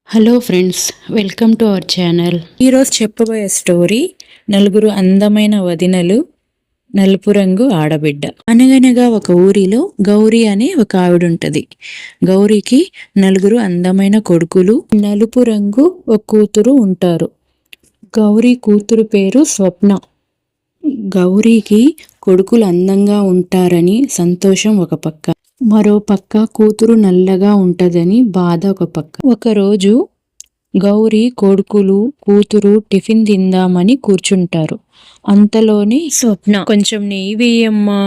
Hello friends, welcome to our channel. ఈరోజు చెప్పబోయే story నలుగురు అందమైన వదినలు, నలుపు రంగు ఆడబిడ్డ. అనగనగా ఒక ఊరిలో గౌరీ అనే ఒక ఆవిడ ఉంటది. గౌరీకి నలుగురు అందమైన కొడుకులు, నలుపు రంగు ఒక కూతురు ఉంటారు. గౌరీ కూతురు పేరు స్వప్న. గౌరీకి కొడుకులు అందంగా ఉంటారని సంతోషం ఒక పక్క, మరో పక్క కూతురు నల్లగా ఉంటదని బాధ ఒక పక్క. ఒకరోజు గౌరీ కొడుకులు కూతురు టిఫిన్ తిందామని కూర్చుంటారు. అంతలోనే స్వప్న, కొంచెం నెయ్యి వేయమ్మా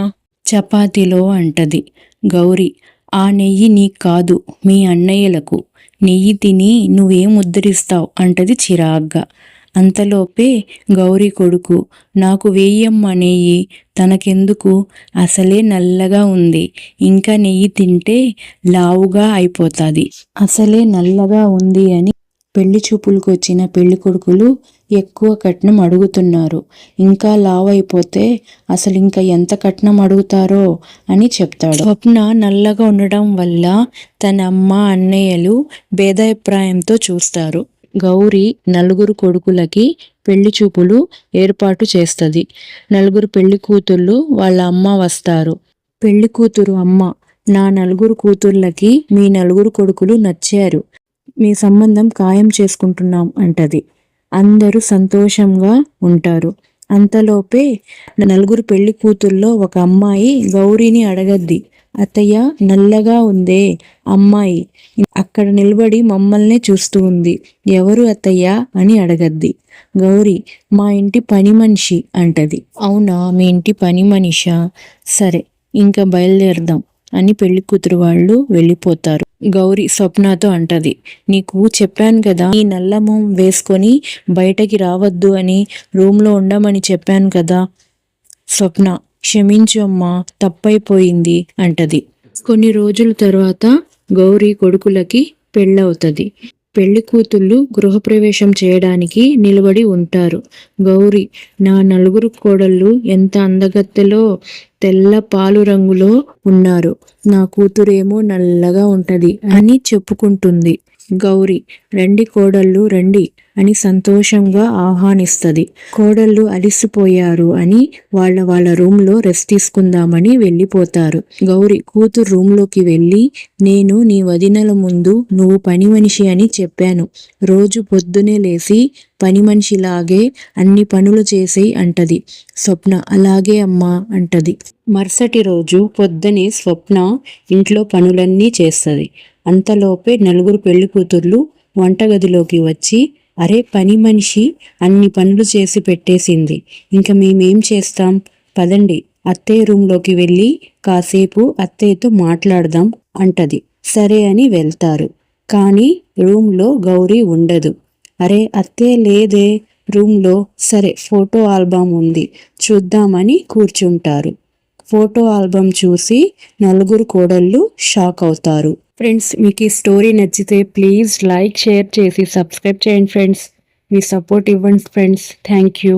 చపాతీలో అంటది. గౌరీ, ఆ నెయ్యి నీకు కాదు, మీ అన్నయ్యలకు. నెయ్యి తిని నువ్వేం ఉద్ధరిస్తావు అంటది చిరాగ్గా. అంతలోపే గౌరీ కొడుకు, నాకు వేయమ్మ నెయ్యి, తనకెందుకు, అసలే నల్లగా ఉంది, ఇంకా నెయ్యి తింటే లావుగా అయిపోతుంది, అసలే నల్లగా ఉంది అని పెళ్లి చూపులకు వచ్చిన పెళ్లి కొడుకులు ఎక్కువ కట్నం అడుగుతున్నారు. ఇంకా లావు అయిపోతే అసలు ఇంకా ఎంత కట్నం అడుగుతారో అని చెప్తాడు. స్వప్న నల్లగా ఉండడం వల్ల తన అమ్మ అన్నయ్యలు భేదాభిప్రాయంతో చూస్తారు. గౌరీ నలుగురు కొడుకులకి పెళ్లి చూపులు ఏర్పాటు చేస్తుంది. నలుగురు పెళ్లి కూతుళ్ళు వాళ్ళ అమ్మ వస్తారు. పెళ్లి కూతురు అమ్మ, నా నలుగురు కూతుర్లకి మీ నలుగురు కొడుకులు నచ్చారు, మీ సంబంధం ఖాయం చేసుకుంటున్నాం అంటది. అందరూ సంతోషంగా ఉంటారు. అంతలోపే నలుగురు పెళ్లి కూతుల్లో ఒక అమ్మాయి గౌరీని అడగద్ది, అత్తయ్య నల్లగా ఉందే అమ్మాయి అక్కడ నిలబడి మమ్మల్నే చూస్తూ ఉంది, ఎవరు అత్తయ్య అని అడగద్ది. గౌరీ, మా ఇంటి పని మనిషి అంటది. అవునా, మీ ఇంటి పని మనిషా, సరే ఇంకా బయలుదేరదాం అని పెళ్లి కూతురు వాళ్ళు వెళ్ళిపోతారు. గౌరీ స్వప్నతో అంటది, నీకు చెప్పాను కదా ఈ నల్లమం వేసుకొని బయటకి రావద్దు అని, రూమ్లో ఉండమని చెప్పాను కదా. స్వప్న, క్షమించు అమ్మా, తప్పైపోయింది అంటది. కొన్ని రోజుల తర్వాత గౌరీ కొడుకులకి పెళ్ళవుతుంది. పెళ్లి కూతుళ్ళు గృహప్రవేశం చేయడానికి నిలబడి ఉంటారు. గౌరీ, నా నలుగురు కోడళ్ళు ఎంత అందగత్తెలో, తెల్ల పాలు రంగులో ఉన్నారు, నా కూతురేమో నల్లగా ఉంటది అని చెప్పుకుంటుంది. గౌరీ, రండి కోడళ్ళు రండి అని సంతోషంగా ఆహ్వానిస్తుంది. కోడళ్ళు అలిసిపోయారు అని వాళ్ళ రూమ్లో రెస్ట్ తీసుకుందామని వెళ్ళిపోతారు. గౌరీ కూతురు రూమ్లోకి వెళ్ళి, నేను నీ వదినల ముందు నువ్వు పని మనిషి అని చెప్పాను, రోజు పొద్దునే లేచి పని మనిషిలాగే అన్ని పనులు చేసేయి అంటది. స్వప్న, అలాగే అమ్మా అంటది. మరుసటి రోజు పొద్దునే స్వప్న ఇంట్లో పనులన్నీ చేస్తుంది. అంతలోపే నలుగురు పెళ్లి కూతుర్లు వంటగదిలోకి వచ్చి, అరే పని మనిషి అన్ని పనులు చేసి పెట్టేసింది, ఇంకా మేమేం చేస్తాం, పదండి అత్తయ్య రూమ్లోకి వెళ్ళి కాసేపు అత్తయ్యతో మాట్లాడదాం అంటది. సరే అని వెళ్తారు. కానీ రూమ్లో గౌరీ ఉండదు. అరే అత్తయ్య లేదే రూమ్లో, సరే ఫోటో ఆల్బమ్ ఉంది చూద్దామని కూర్చుంటారు. ఫోటో ఆల్బమ్ చూసి నలుగురు కోడళ్ళు షాక్ అవుతారు. ఫ్రెండ్స్, మీకు ఈ స్టోరీ నచ్చితే ప్లీజ్ లైక్, షేర్ చేసి సబ్స్క్రైబ్ చేయండి ఫ్రెండ్స్. మీ సపోర్ట్ ఇవ్వండి ఫ్రెండ్స్. Thank you.